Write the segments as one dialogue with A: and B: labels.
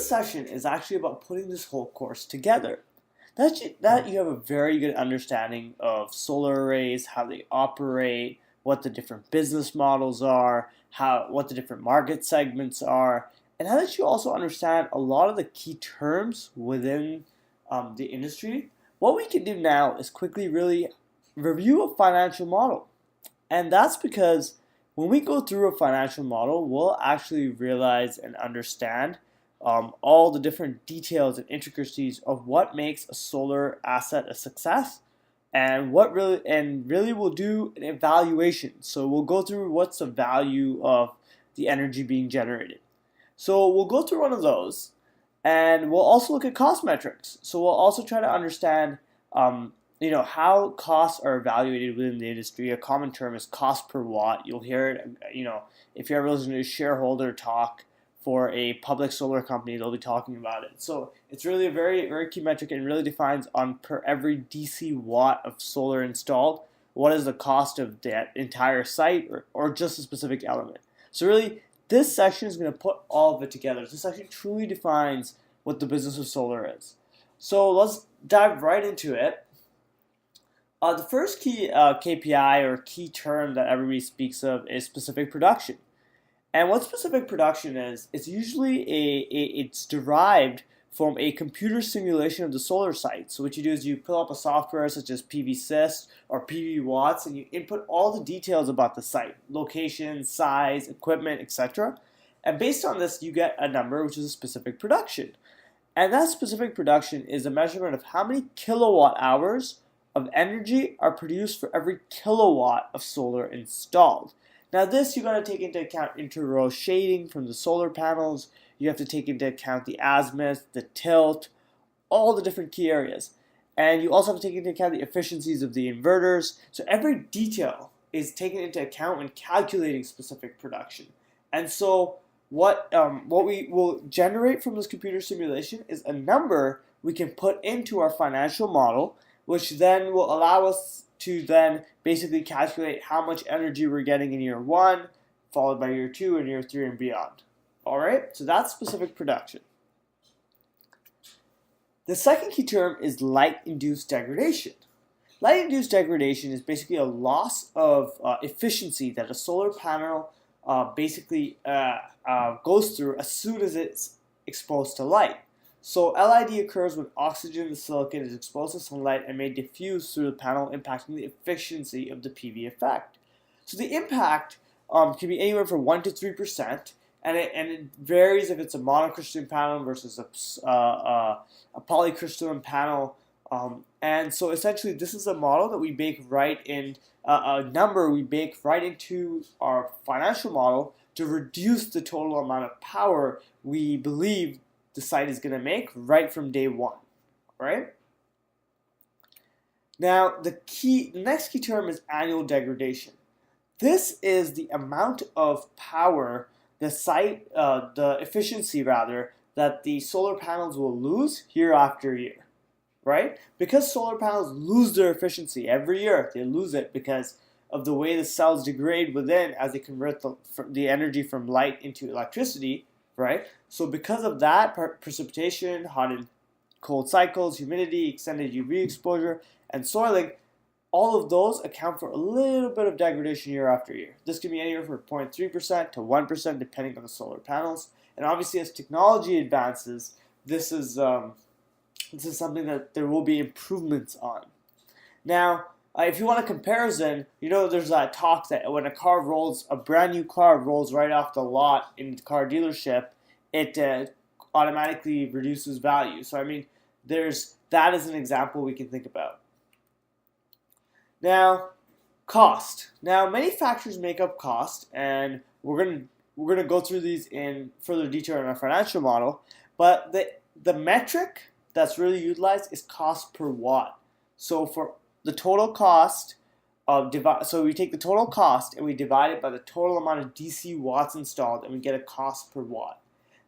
A: this session is actually about putting this whole course together. That you have a very good understanding of solar arrays, how they operate, what the different business models are, what the different market segments are, and how that you also understand a lot of the key terms within the industry. What we can do now is quickly really review a financial model. And that's because when we go through a financial model, we'll actually realize and understand all the different details and intricacies of what makes a solar asset a success, and really we'll do an evaluation. So we'll go through what's the value of the energy being generated. So we'll go through one of those, and we'll also look at cost metrics. So we'll also try to understand how costs are evaluated within the industry. A common term is cost per watt. You'll hear it, if you're ever listening to a shareholder talk for a public solar company, they'll be talking about it. So it's really a very, very key metric, and really defines on per every DC watt of solar installed, what is the cost of that entire site or just a specific element. So really, this section is going to put all of it together. This section truly defines what the business of solar is. So let's dive right into it. The first key KPI or key term that everybody speaks of is specific production. And what specific production is, it's usually it's derived from a computer simulation of the solar site. So what you do is you pull up a software such as PVSys or PV Watts, and you input all the details about the site, location, size, equipment, etc. And based on this, you get a number, which is a specific production. And that specific production is a measurement of how many kilowatt hours of energy are produced for every kilowatt of solar installed. Now this, you got to take into account inter-row shading from the solar panels. You have to take into account the azimuth, the tilt, all the different key areas. And you also have to take into account the efficiencies of the inverters. So every detail is taken into account when calculating specific production. And so what we will generate from this computer simulation is a number we can put into our financial model, which then will allow us to then basically calculate how much energy we're getting in year 1, followed by year 2 and year 3 and beyond. Alright, so that's specific production. The second key term is light-induced degradation. Light-induced degradation is basically a loss of efficiency that a solar panel basically goes through as soon as it's exposed to light. So LID occurs when oxygen in the silicon is exposed to sunlight and may diffuse through the panel, impacting the efficiency of the PV effect. So the impact can be anywhere from 1 to 3%, and it varies if it's a monocrystalline panel versus a polycrystalline panel. And so essentially, this is a model that we bake right in, a number we bake right into our financial model to reduce the total amount of power we believe the site is going to make right from day 1, right? Now, the next key term is annual degradation. This is the amount of power the efficiency rather, that the solar panels will lose year after year, right? Because solar panels lose their efficiency every year, they lose it because of the way the cells degrade within as they convert the energy from light into electricity, right? So because of that, precipitation, hot and cold cycles, humidity, extended UV exposure, and soiling, all of those account for a little bit of degradation year after year. This can be anywhere from 0.3% to 1% depending on the solar panels. And obviously as technology advances, this is something that there will be improvements on. Now, if you want a comparison, there's that talk that when a brand new car rolls right off the lot in the car dealership, it automatically reduces value. So I mean, that is an example we can think about. Now, cost. Now, many factors make up cost, and we're gonna go through these in further detail in our financial model. But the metric that's really utilized is cost per watt. So for the total cost so we take the total cost and we divide it by the total amount of DC watts installed, and we get a cost per watt.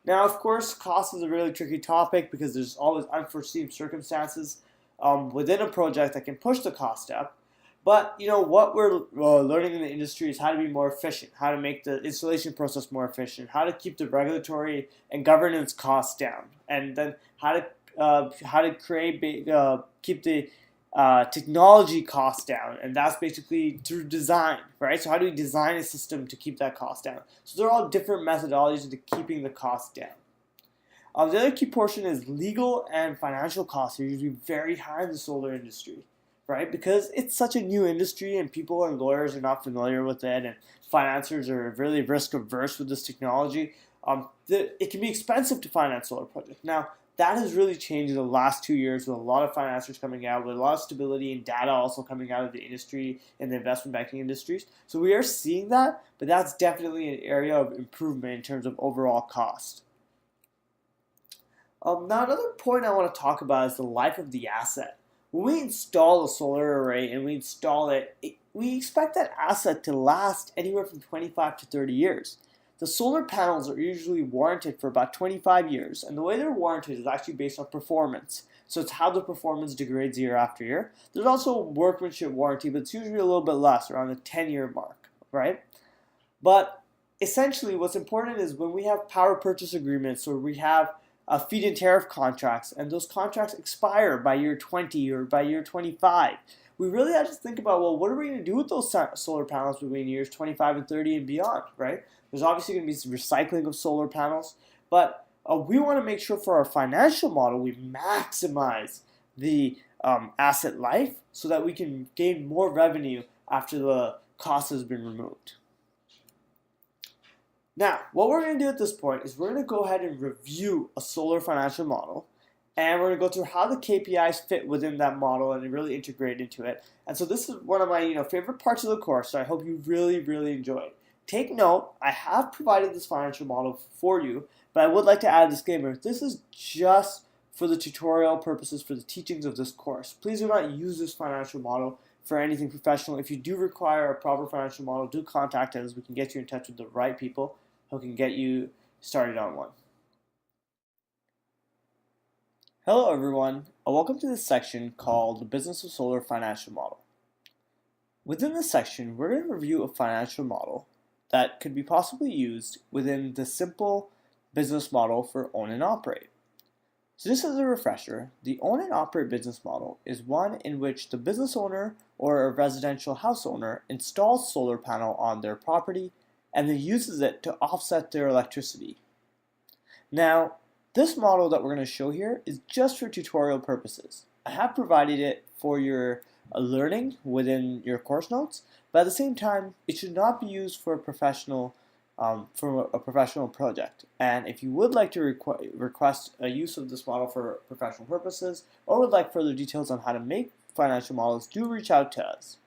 A: Now, of course, cost is a really tricky topic because there's always unforeseen circumstances within a project that can push the cost up. But what we're learning in the industry is how to be more efficient, how to make the installation process more efficient, how to keep the regulatory and governance costs down, and then how to keep the technology costs down, and that's basically through design, right? So how do we design a system to keep that cost down? So they're all different methodologies to keeping the cost down. The other key portion is legal and financial costs are usually very high in the solar industry, right? Because it's such a new industry and people and lawyers are not familiar with it, and financiers are really risk averse with this technology. It can be expensive to finance solar projects. Now, that has really changed in the last 2 years with a lot of financiers coming out, with a lot of stability and data also coming out of the industry and the investment banking industries. So we are seeing that, but that's definitely an area of improvement in terms of overall cost. Now, another point I want to talk about is the life of the asset. When we install a solar array and we install it, we expect that asset to last anywhere from 25 to 30 years. The solar panels are usually warranted for about 25 years, and the way they're warranted is actually based on performance. So it's how the performance degrades year after year. There's also a workmanship warranty, but it's usually a little bit less, around the 10-year mark, right? But essentially, what's important is when we have power purchase agreements or we have feed-in tariff contracts, and those contracts expire by year 20 or by year 25. We really have to think about, well, what are we going to do with those solar panels between years 25 and 30 and beyond, right? There's obviously going to be some recycling of solar panels, but we want to make sure for our financial model we maximize the asset life so that we can gain more revenue after the cost has been removed. Now, what we're going to do at this point is we're going to go ahead and review a solar financial model, and we're going to go through how the KPIs fit within that model and really integrate into it. And so this is one of my favorite parts of the course, so I hope you really, really enjoy it. Take note, I have provided this financial model for you, but I would like to add a disclaimer. This is just for the tutorial purposes for the teachings of this course. Please do not use this financial model for anything professional. If you do require a proper financial model, do contact us. We can get you in touch with the right people who can get you started on one. Hello everyone, and welcome to this section called the Business of Solar Financial Model. Within this section, we're going to review a financial model that could be possibly used within the simple business model for own and operate. So just as a refresher, the own and operate business model is one in which the business owner or a residential house owner installs solar panel on their property and then uses it to offset their electricity. Now, this model that we're going to show here is just for tutorial purposes. I have provided it for your learning within your course notes, but at the same time, it should not be used for a professional project. And if you would like to request a use of this model for professional purposes, or would like further details on how to make financial models, do reach out to us.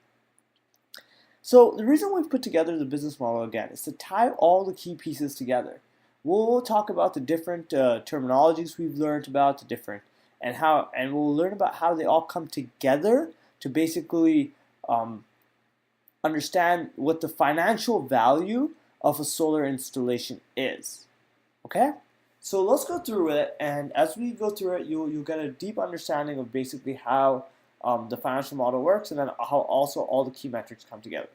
A: So the reason we've put together the business model again is to tie all the key pieces together. We'll talk about the different terminologies we've learned about, and we'll learn about how they all come together to basically understand what the financial value of a solar installation is. Okay? So let's go through it, and as we go through it, you'll get a deep understanding of basically how the financial model works, and then how also all the key metrics come together.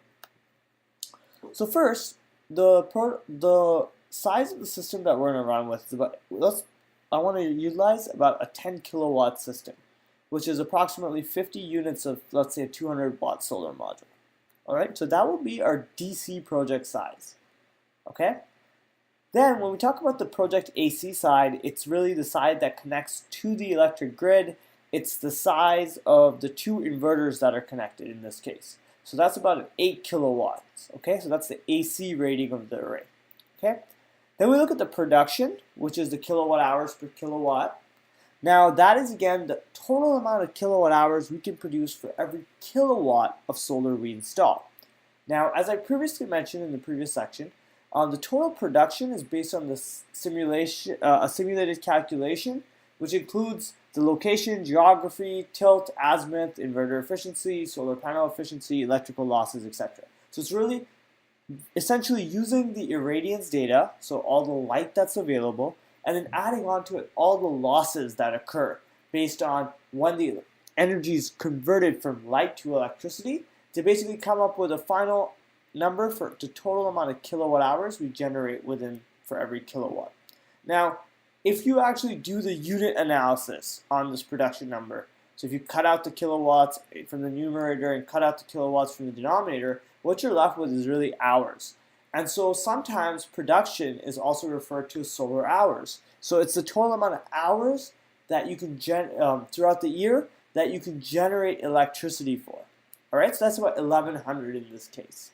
A: So first, the size of the system that we're going to run with is about, I want to utilize about a 10 kilowatt system, which is approximately 50 units of, let's say, a 200 watt solar module. All right, so that will be our DC project size. Okay. Then when we talk about the project AC side, it's really the side that connects to the electric grid. It's the size of the two inverters that are connected in this case. So that's about 8 kilowatts. Okay, so that's the AC rating of the array. Okay. Then we look at the production, which is the kilowatt hours per kilowatt. Now that is again the total amount of kilowatt hours we can produce for every kilowatt of solar we install. Now, as I previously mentioned in the previous section, the total production is based on the a simulated calculation, which includes the location, geography, tilt, azimuth, inverter efficiency, solar panel efficiency, electrical losses, etc. So it's really essentially using the irradiance data, so all the light that's available, and then adding on to it all the losses that occur based on when the energy is converted from light to electricity, to basically come up with a final number for the total amount of kilowatt hours we generate within for every kilowatt. Now, if you actually do the unit analysis on this production number, so if you cut out the kilowatts from the numerator and cut out the kilowatts from the denominator, what you're left with is really hours. And so sometimes production is also referred to as solar hours. So it's the total amount of hours that you can throughout the year that you can generate electricity for. All right, so that's about 1100 in this case.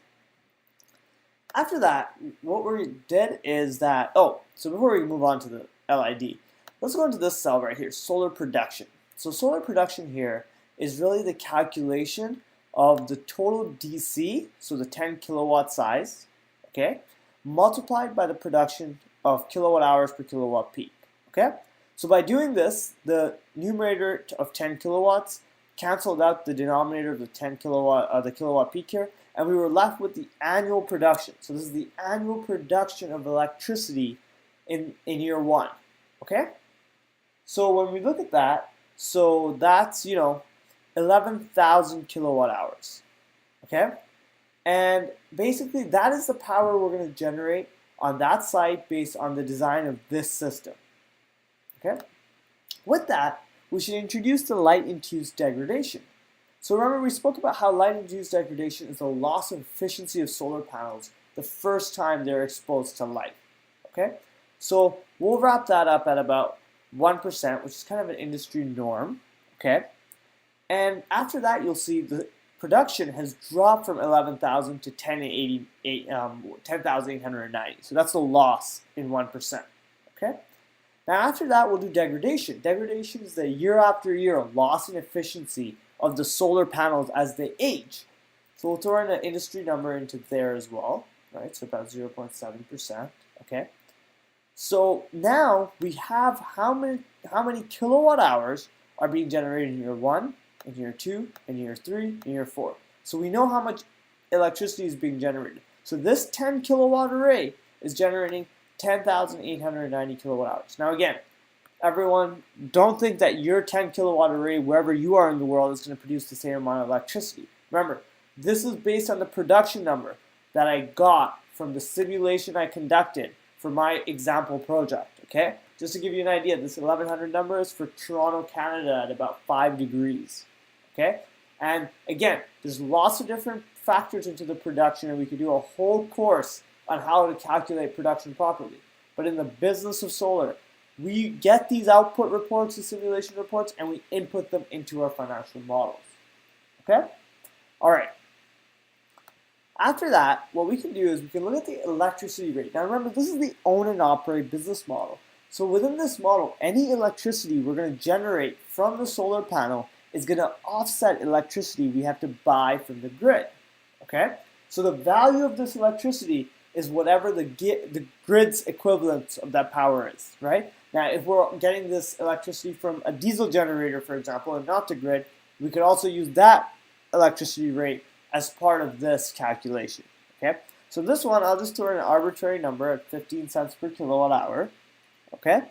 A: After that, what we did is that, so before we move on to the LID, let's go into this cell right here, solar production. So solar production here is really the calculation of the total DC, so the 10 kilowatt size, okay, multiplied by the production of kilowatt hours per kilowatt peak, okay? So by doing this, the numerator of 10 kilowatts canceled out the denominator of the 10 kilowatt, the kilowatt peak here, and we were left with the annual production. So this is the annual production of electricity in year one, okay? So when we look at that, so that's, 11,000 kilowatt hours, okay? And basically that is the power we're going to generate on that site based on the design of this system, okay? With that, we should introduce the light-induced degradation. So remember, we spoke about how light-induced degradation is the loss of efficiency of solar panels the first time they're exposed to light, okay? So we'll wrap that up at about 1%, which is kind of an industry norm, okay? And after that, you'll see the production has dropped from 11,000 to 10,890. So that's the loss in 1%, okay? Now after that, we'll do degradation. Degradation is the year after year loss in efficiency of the solar panels as they age. So we'll throw in an industry number into there as well, right? So about 0.7%, okay? So now we have how many kilowatt hours are being generated in year 1, in year 2, in year 3, in year 4. So we know how much electricity is being generated. So this 10 kilowatt array is generating 10,890 kilowatt hours. Now again, everyone, don't think that your 10 kilowatt array, wherever you are in the world, is going to produce the same amount of electricity. Remember, this is based on the production number that I got from the simulation I conducted for my example project, okay? Just to give you an idea, this 1100 number is for Toronto, Canada at about 5 degrees, okay? And again, there's lots of different factors into the production, and we could do a whole course on how to calculate production properly. But in the business of solar, we get these output reports, the simulation reports, and we input them into our financial models, okay? All right. After that, what we can do is we can look at the electricity rate. Now remember, this is the own and operate business model. So within this model, any electricity we're going to generate from the solar panel is going to offset electricity we have to buy from the grid, okay? So the value of this electricity is whatever the grid's equivalent of that power is, right? Now, if we're getting this electricity from a diesel generator, for example, and not the grid, we could also use that electricity rate as part of this calculation, okay? So this one, I'll just throw in an arbitrary number at 15 cents per kilowatt hour, okay?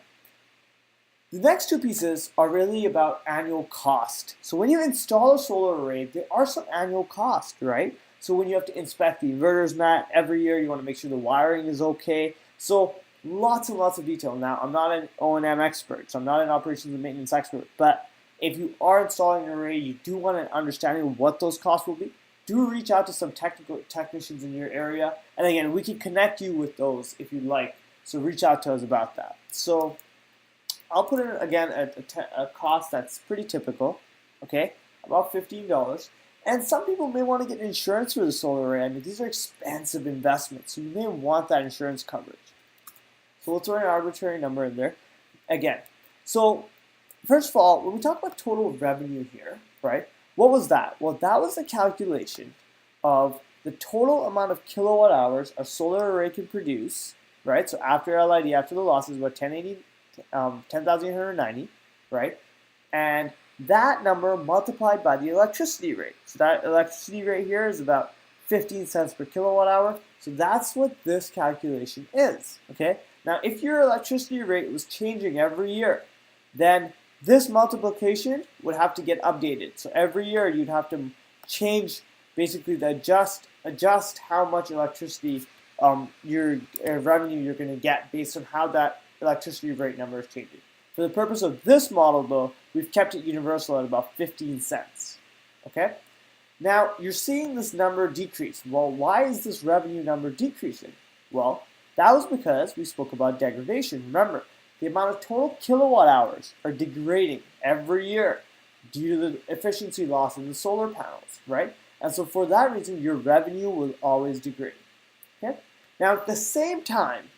A: The next two pieces are really about annual cost. So when you install a solar array, there are some annual costs, right? So when you have to inspect the inverters mat every year, you want to make sure the wiring is okay. So lots and lots of detail. Now, I'm not an O&M expert, so I'm not an operations and maintenance expert, but if you are installing an array, you do want an understanding of what those costs will be. Do reach out to some technicians in your area. And again, we can connect you with those if you'd like. So reach out to us about that. So I'll put in, again, a cost that's pretty typical, okay, about $15. And some people may want to get insurance for the solar array. I mean, these are expensive investments, so you may want that insurance coverage. So we'll throw an arbitrary number in there. Again, so first of all, when we talk about total revenue here, right, what was that? Well, that was the calculation of the total amount of kilowatt hours a solar array can produce, right? So after LID, after the losses, about 10,890, right? And that number multiplied by the electricity rate. So that electricity rate here is about 15 cents per kilowatt hour. So that's what this calculation is, okay? Now, if your electricity rate was changing every year, then this multiplication would have to get updated. So every year you'd have to change basically to adjust how much electricity your revenue you're going to get based on how that electricity rate number is changing. For the purpose of this model, though, we've kept it universal at about 15 cents. Okay? Now, you're seeing this number decrease. Well, why is this revenue number decreasing? Well, that was because we spoke about degradation. Remember, the amount of total kilowatt hours are degrading every year due to the efficiency loss in the solar panels, right? And so for that reason, your revenue will always degrade. Okay? Now, at the same time,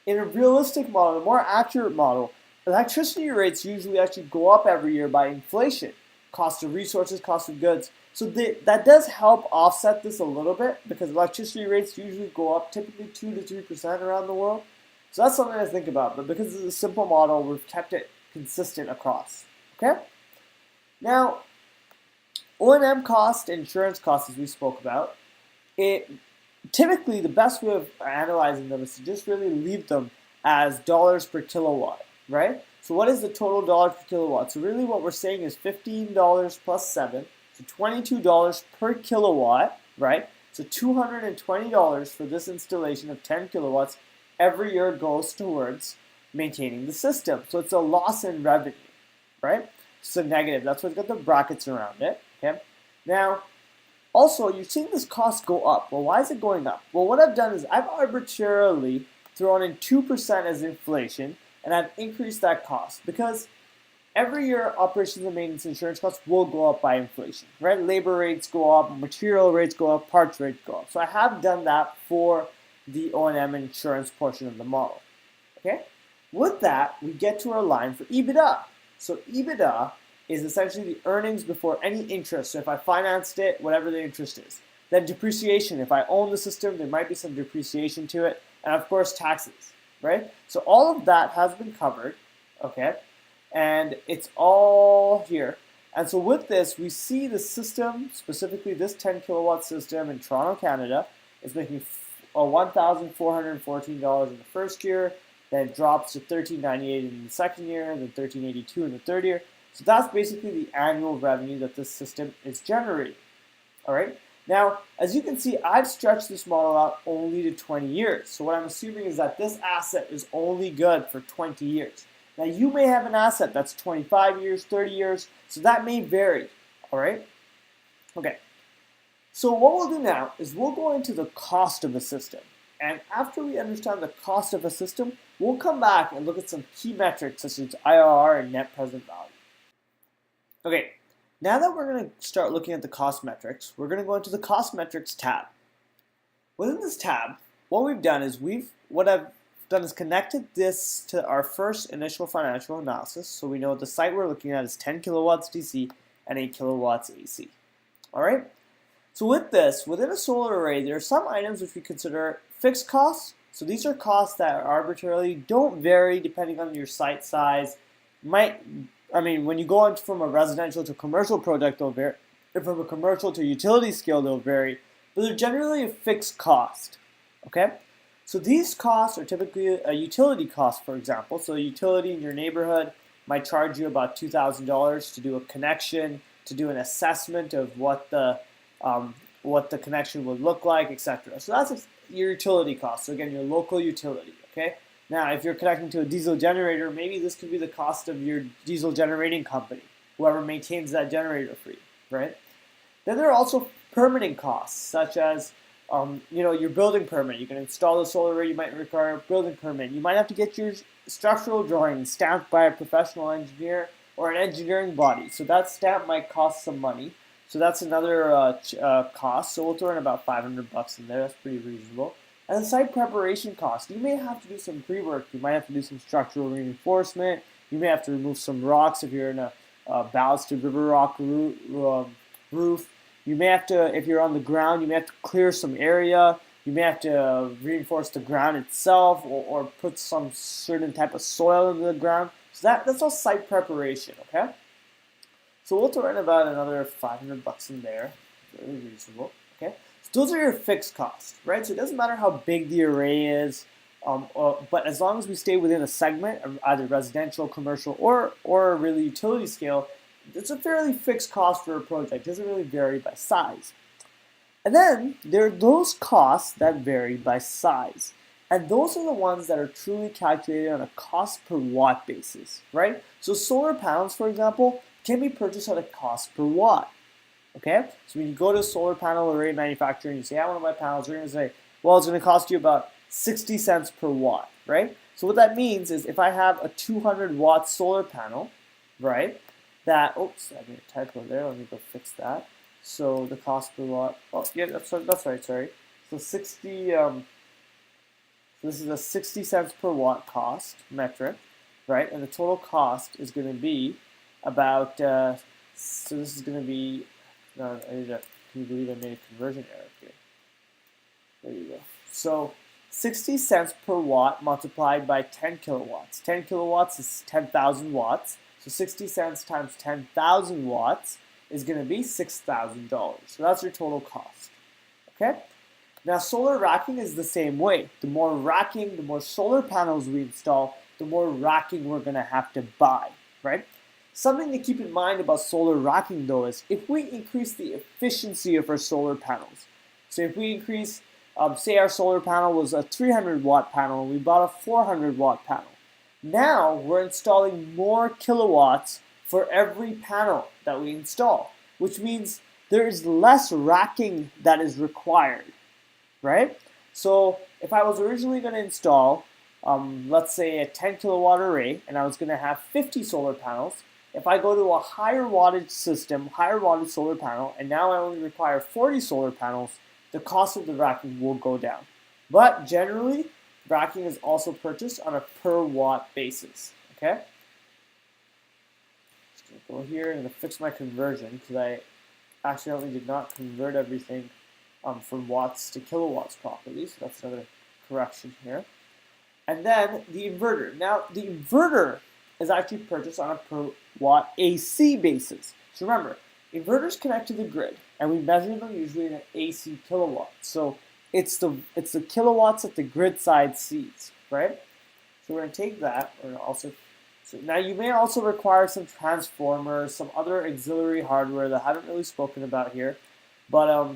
A: in a realistic model, a more accurate model, electricity rates usually actually go up every year by inflation, cost of resources, cost of goods. So that does help offset this a little bit because electricity rates usually go up typically 2 to 3% around the world. So that's something to think about. But because it's a simple model, we've kept it consistent across. Okay? Now, O&M cost, insurance costs, as we spoke about, typically the best way of analyzing them is to just really leave them as dollars per kilowatt, right? So what is the total dollars per kilowatt? So really what we're saying is $15 plus 7, so $22 per kilowatt, right? So $220 for this installation of 10 kilowatts every year goes towards maintaining the system. So it's a loss in revenue, right? So negative. That's why it's got the brackets around it. Okay. Now, also, you're seeing this cost go up. Well, why is it going up? Well, what I've done is I've arbitrarily thrown in 2% as inflation, and I've increased that cost because every year operations and maintenance insurance costs will go up by inflation, right? Labor rates go up, material rates go up, parts rates go up. So I have done that for the O&M insurance portion of the model. Okay. With that, we get to our line for EBITDA. So EBITDA is essentially the earnings before any interest. So if I financed it, whatever the interest is. Then depreciation. If I own the system, there might be some depreciation to it. And of course, taxes, right? So all of that has been covered, okay? And it's all here. And so with this, we see the system, specifically this 10 kilowatt system in Toronto, Canada, is making $1,414 in the first year. Then it drops to $1,398 in the second year, then $1,382 in the third year. So that's basically the annual revenue that this system is generating. All right. Now, as you can see, I've stretched this model out only to 20 years. So what I'm assuming is that this asset is only good for 20 years. Now, you may have an asset that's 25 years, 30 years, so that may vary. All right. Okay. So what we'll do now is we'll go into the cost of the system. And after we understand the cost of a system, we'll come back and look at some key metrics such as IRR and net present value. Okay, now that we're going to start looking at the cost metrics, we're going to go into the cost metrics tab. Within this tab, what we've done is connected this to our first initial financial analysis. So we know the site we're looking at is 10 kilowatts DC and 8 kilowatts AC. All right. So with this, within a solar array, there are some items which we consider fixed costs. So these are costs that arbitrarily don't vary depending on your site size. When you go on from a residential to commercial project, they'll vary. If from a commercial to utility scale, they'll vary. But they're generally a fixed cost. Okay? So these costs are typically a utility cost, for example. So a utility in your neighborhood might charge you about $2,000 to do a connection, to do an assessment of what the connection would look like, etc. So that's your utility cost. So again, your local utility, okay? Now, if you're connecting to a diesel generator, maybe this could be the cost of your diesel generating company, whoever maintains that generator for you, right? Then there are also permitting costs, such as your building permit. You can install the solar array, you might require a building permit. You might have to get your structural drawing stamped by a professional engineer or an engineering body. So that stamp might cost some money. So that's another cost. So we'll throw in about $500 in there. That's pretty reasonable. And the site preparation cost. You may have to do some pre-work. You might have to do some structural reinforcement. You may have to remove some rocks if you're in a ballasted river rock roof. You may have to, if you're on the ground, you may have to clear some area. You may have to reinforce the ground itself or put some certain type of soil into the ground. So that's all site preparation, okay? So we'll throw in about another $500 in there. Very reasonable, okay? So those are your fixed costs, right? So it doesn't matter how big the array is, but as long as we stay within a segment of either residential, commercial, or really utility scale, it's a fairly fixed cost for a project. It doesn't really vary by size. And then there are those costs that vary by size. And those are the ones that are truly calculated on a cost per watt basis, right? So solar panels, for example, can be purchased at a cost per watt. Okay? So when you go to a solar panel array manufacturer and you say, I want to buy panels, they're going to say, well, it's going to cost you about 60 cents per watt, right? So what that means is if I have a 200 watt solar panel, right, that, oops, I made a typo there, let me go fix that. So the cost per watt, oh yeah, that's right, sorry. So 60, so this is a 60 cents per watt cost metric, right? And the total cost is going to be about, so this is going to be, no, can you believe I made a conversion error here? There you go. So 60 cents per watt multiplied by 10 kilowatts. 10 kilowatts is 10,000 watts. So 60 cents times 10,000 watts is going to be $6,000. So that's your total cost. Okay? Now solar racking is the same way. The more racking, the more solar panels we install, the more racking we're going to have to buy, right? Something to keep in mind about solar racking though is if we increase the efficiency of our solar panels, so if we increase, say our solar panel was a 300 watt panel and we bought a 400 watt panel, now we're installing more kilowatts for every panel that we install, which means there is less racking that is required, right? So if I was originally going to install, let's say a 10 kilowatt array and I was going to have 50 solar panels, if I go to a higher wattage system, higher wattage solar panel, and now I only require 40 solar panels, the cost of the racking will go down. But generally, racking is also purchased on a per watt basis, okay? Just gonna go here and fix my conversion because I accidentally did not convert everything from watts to kilowatts properly, so that's another correction here. And then the inverter. Now, the inverter is actually purchased on a per watt AC basis. So remember, inverters connect to the grid, and we measure them usually in an AC kilowatt. So it's the kilowatts that the grid side sees, right? So we're going to take that. We're going to also, so now you may also require some transformers, some other auxiliary hardware that I haven't really spoken about here, but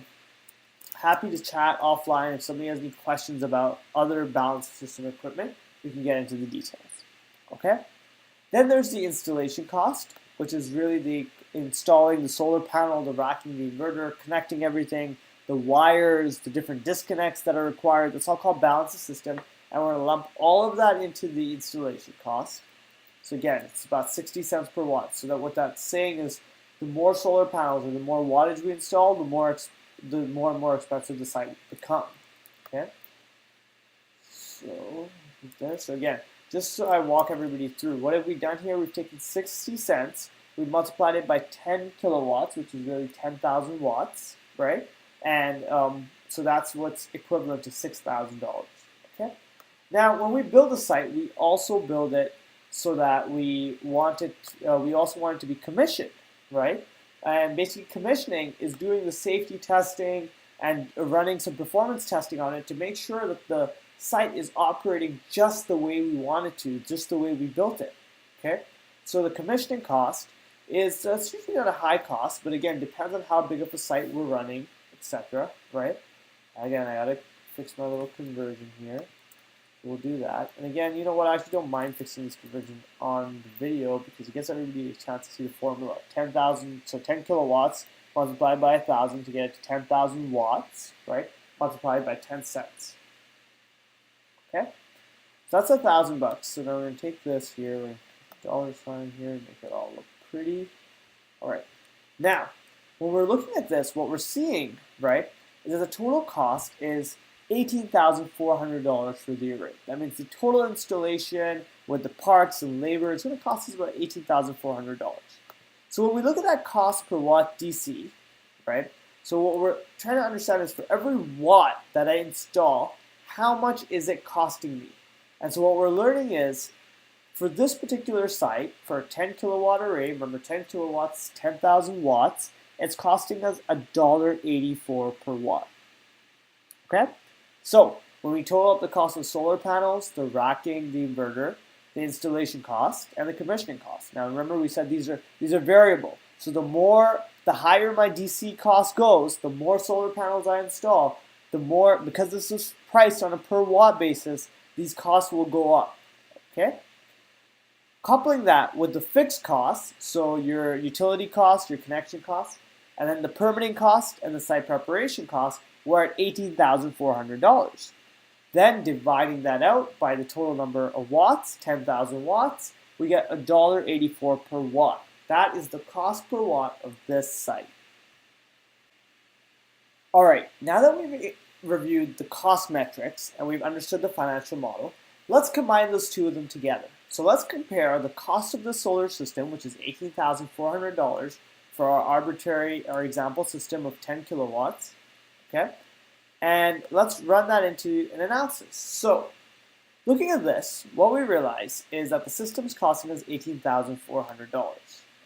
A: happy to chat offline if somebody has any questions about other balance system equipment. We can get into the details. Okay. Then there's the installation cost, which is really the installing the solar panel, the racking, the inverter, connecting everything, the wires, the different disconnects that are required. That's all called balance of system. And we're going to lump all of that into the installation cost. So again, it's about 60 cents per watt. So that what that's saying is the more solar panels or the more wattage we install, the more and more expensive the site will become. Okay. So again, just so I walk everybody through, what have we done here? We've taken 60 cents, we've multiplied it by 10 kilowatts, which is really 10,000 watts, right? And so that's what's equivalent to $6,000. Okay. Now, when we build a site, we also build it so that we also want it to be commissioned, right? And basically, commissioning is doing the safety testing and running some performance testing on it to make sure that the site is operating just the way we want it to, just the way we built it. Okay, so the commissioning cost is it's usually not a high cost, but again, depends on how big of a site we're running, etc. Right? Again, I gotta fix my little conversion here. We'll do that. And again, you know what? I actually don't mind fixing this conversion on the video because it gives everybody a chance to see the formula. 10,000, so 10 kilowatts multiplied by 1,000 to get it to 10,000 watts, right? Multiplied by 10 cents. Okay, so that's $1,000. So now we're going to take this here, we're going to put dollar sign here, and make it all look pretty. All right. Now, when we're looking at this, what we're seeing, right, is that the total cost is $18,400 for the array. That means the total installation with the parts and labor is going to cost us about $18,400. So when we look at that cost per watt DC, right, so what we're trying to understand is for every watt that I install, how much is it costing me? And so what we're learning is, for this particular site, for a 10 kilowatt array, remember 10 kilowatts, 10,000 watts, it's costing us $1.84 per watt. Okay? So when we total up the cost of solar panels, the racking, the inverter, the installation cost, and the commissioning cost. Now remember we said these are variable. So the more the higher my DC cost goes, the more solar panels I install, the more, because this is priced on a per watt basis, these costs will go up, okay? Coupling that with the fixed costs, so your utility cost, your connection cost, and then the permitting cost and the site preparation cost, we're at $18,400. Then dividing that out by the total number of watts, 10,000 watts, we get $1.84 per watt. That is the cost per watt of this site. All right, now that we've reviewed the cost metrics and we've understood the financial model, let's combine those two of them together. So let's compare the cost of the solar system, which is $18,400 for our example system of 10 kilowatts, okay? And let's run that into an analysis. So looking at this, what we realize is that the system's costing us $18,400,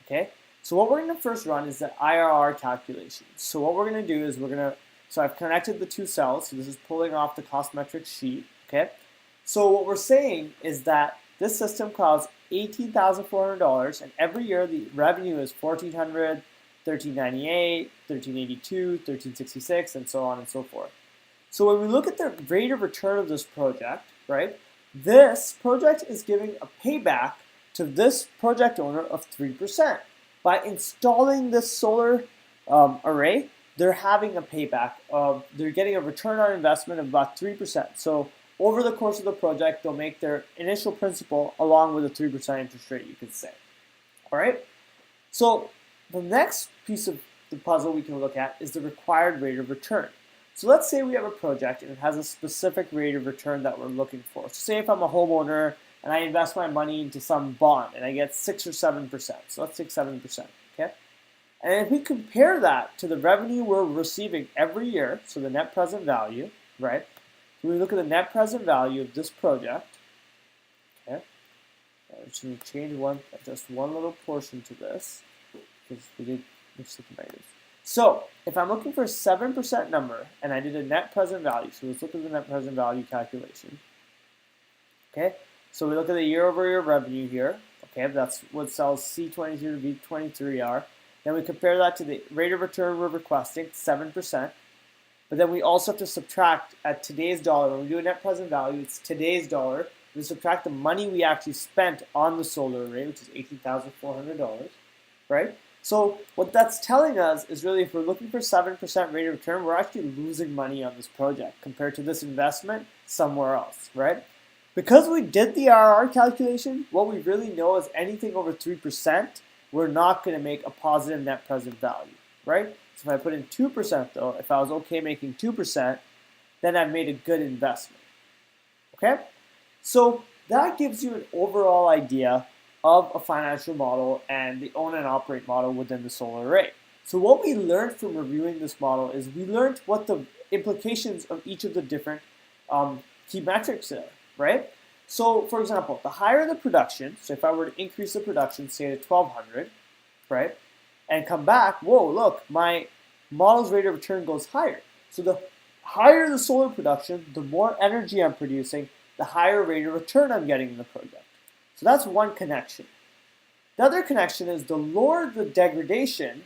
A: okay? So what we're going to first run is the IRR calculation. So what we're going to do is so I've connected the two cells, so this is pulling off the cost metrics sheet, okay? So what we're saying is that this system costs $18,400, and every year the revenue is $1,400, $1,398, $1,382, $1,366, and so on and so forth. So when we look at the rate of return of this project, right, this project is giving a payback to this project owner of 3%. By installing this solar array, they're having a payback they're getting a return on investment of about 3%. So over the course of the project, they'll make their initial principal along with a 3% interest rate, you could say. All right? So the next piece of the puzzle we can look at is the required rate of return. So let's say we have a project and it has a specific rate of return that we're looking for. So say if I'm a homeowner and I invest my money into some bond and I get 6 or 7%. So let's take 7%, okay? And if we compare that to the revenue we're receiving every year, so the net present value, right? So we look at the net present value of this project, okay? I'm just going to change just one little portion to this because we did mix with the negatives. So if I'm looking for a 7% number and I did a net present value, so let's look at the net present value calculation. Okay, so we look at the year-over-year revenue here. Okay, that's what cells C22 to B23 are. Then we compare that to the rate of return we're requesting, 7%. But then we also have to subtract at today's dollar. When we do a net present value, it's today's dollar. We subtract the money we actually spent on the solar array, which is $18,400, right? So what that's telling us is really if we're looking for 7% rate of return, we're actually losing money on this project compared to this investment somewhere else, right? Because we did the IRR calculation, what we really know is anything over 3%, we're not going to make a positive net present value, right? So if I put in 2% though, if I was okay making 2%, then I've made a good investment, okay? So that gives you an overall idea of a financial model and the own and operate model within the solar array. So what we learned from reviewing this model is we learned what the implications of each of the different key metrics are, right? So for example, the higher the production, so if I were to increase the production, say to 1200, right? And come back, whoa, look, my model's rate of return goes higher. So the higher the solar production, the more energy I'm producing, the higher rate of return I'm getting in the project. So that's one connection. The other connection is the lower the degradation,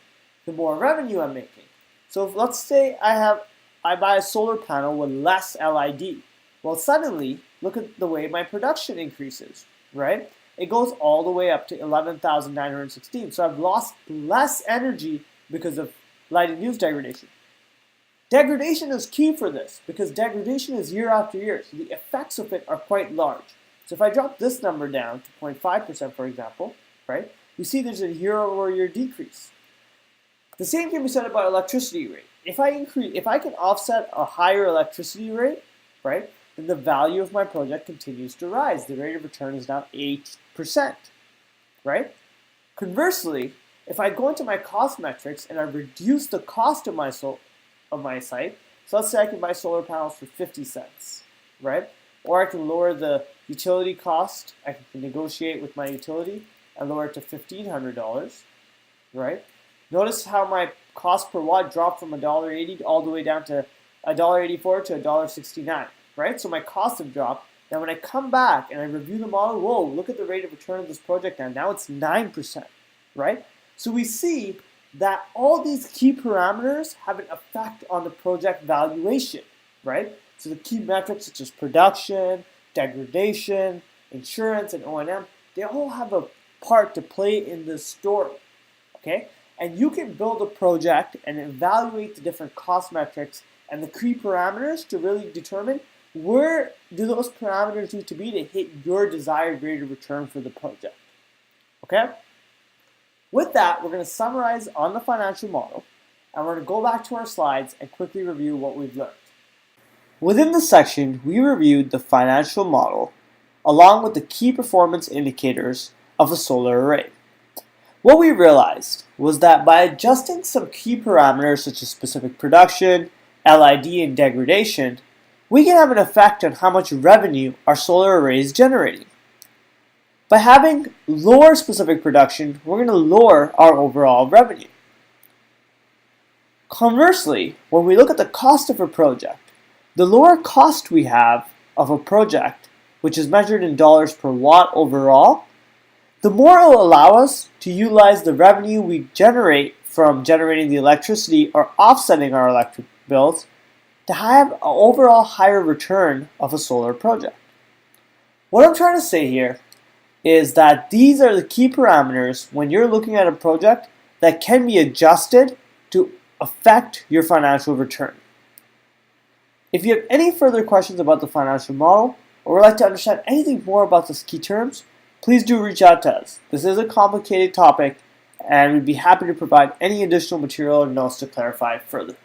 A: the more revenue I'm making. So if, let's say I buy a solar panel with less LID. Well, suddenly, look at the way my production increases, right? It goes all the way up to 11,916. So I've lost less energy because of light-induced degradation. Degradation is key for this because degradation is year after year. So the effects of it are quite large. So if I drop this number down to 0.5%, for example, right, we see there's a year-over-year decrease. The same can be said about electricity rate. If I can offset a higher electricity rate, right, then the value of my project continues to rise. The rate of return is now 8%, right? Conversely, if I go into my cost metrics and I reduce the cost of my site, so let's say I can buy solar panels for 50 cents, right? Or I can lower the utility cost. I can negotiate with my utility and lower it to $1,500, right? Notice how my cost per watt dropped from $1.80 all the way down to $1.84 to $1.69, right? So my costs have dropped. Now when I come back and I review the model, whoa, look at the rate of return of this project now. Now it's 9%, right? So we see that all these key parameters have an effect on the project valuation, right? So the key metrics such as production, degradation, insurance, and O&M, they all have a part to play in this story, okay? And you can build a project and evaluate the different cost metrics and the key parameters to really determine where do those parameters need to be to hit your desired rate of return for the project, okay? With that, we're going to summarize on the financial model, and we're going to go back to our slides and quickly review what we've learned. Within this section, we reviewed the financial model along with the key performance indicators of a solar array. What we realized was that by adjusting some key parameters such as specific production, LID, and degradation, we can have an effect on how much revenue our solar array is generating. By having lower specific production, we're going to lower our overall revenue. Conversely, when we look at the cost of a project, the lower cost we have of a project, which is measured in dollars per watt overall, the more it will allow us to utilize the revenue we generate from generating the electricity or offsetting our electric bills to have an overall higher return of a solar project. What I'm trying to say here is that these are the key parameters when you're looking at a project that can be adjusted to affect your financial return. If you have any further questions about the financial model or would like to understand anything more about these key terms, please do reach out to us. This is a complicated topic and we'd be happy to provide any additional material or notes to clarify further.